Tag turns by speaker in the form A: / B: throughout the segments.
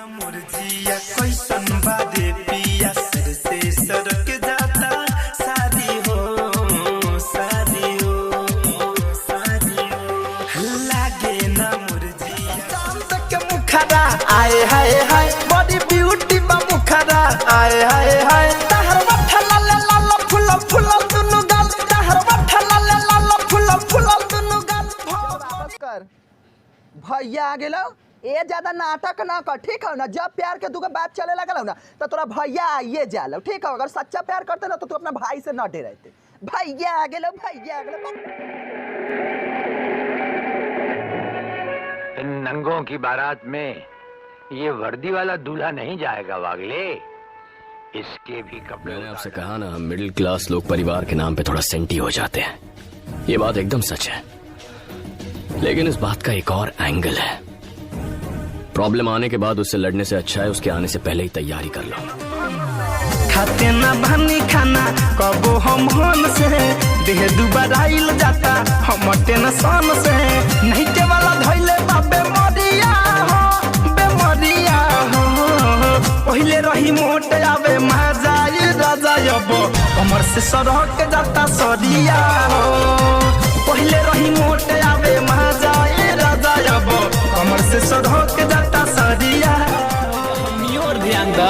A: मुर्जिया कैसन बादे पिया सर से सरक जाता शादी हो शादी हो शादी हो लागे ना मुर्जिया चांद के मुखरा आए हाय हाय बड़ी ब्यूटी बा मुखरा आए हाय हाय तहर वठला ले लाल फूल फूल दुनु गाल तहर वठला ले लाल फूल फूल दुनु गाल
B: कर भैया आ गेलो ए ज्यादा नाटक ना कर ठीक है ना। जब प्यार के दुगो बात चले लगल ना तो तोरा भैया आइए जालो ठीक है। अगर सच्चा प्यार करते ना तो तू अपना भाई से न डरते। भैया आ गेलो भैया आ गेलो।
C: इन नंगों की बारात में ये वर्दी वाला दूल्हा नहीं जाएगा वागले। इसके भी कपड़े।
D: मैंने आपसे कहा ना, हम मिडिल क्लास लोग परिवार के नाम पे थोड़ा सेंटी हो जाते हैं। ये बात एकदम सच है, लेकिन इस बात का एक और एंगल है। प्रॉब्लम आने के बाद उससे लड़ने से अच्छा है उसके आने से पहले ही तैयारी कर लो।
A: खाते ना भानी खाना कबो हम हन से देह दुबराइल जाता हम टेंशन से नहीं के वाला धइले बाबे मरिया हो पहले रही मोट आवे मजाई राजा अब कमर से सरक जाता सरिया हो पहले रही मोट आवे मजाई राजा अब कमर से सरक जाता सरिया। और ध्यान दो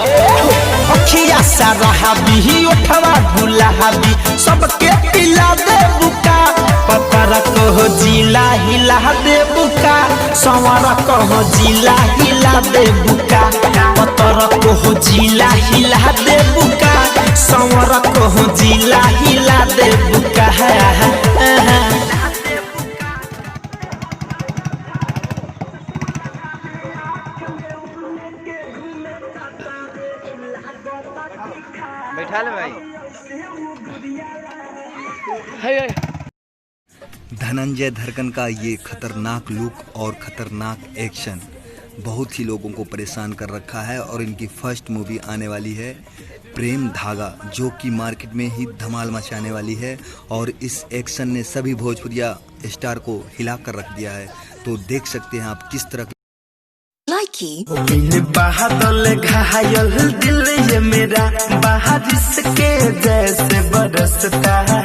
A: अखिया सारा हाबी उठवा गुलाबी सबके पिला दे बुका पतरा को जिला हिला दे बुका संवरा को जिला हिला दे बुका पतरा को जिला हिला दे बुका संवरा को जिला हिला दे बुका।
E: बैठा ले भाई।
F: धनंजय धरकन का ये खतरनाक लुक और खतरनाक एक्शन बहुत ही लोगों को परेशान कर रखा है और इनकी फर्स्ट मूवी आने वाली है प्रेम धागा, जो कि मार्केट में ही धमाल मचाने वाली है और इस एक्शन ने सभी भोजपुरिया स्टार को हिला कर रख दिया है। तो देख सकते हैं आप किस तरह
A: बादल घायल दिल ये मेरा बारिश के जैसे बरसता है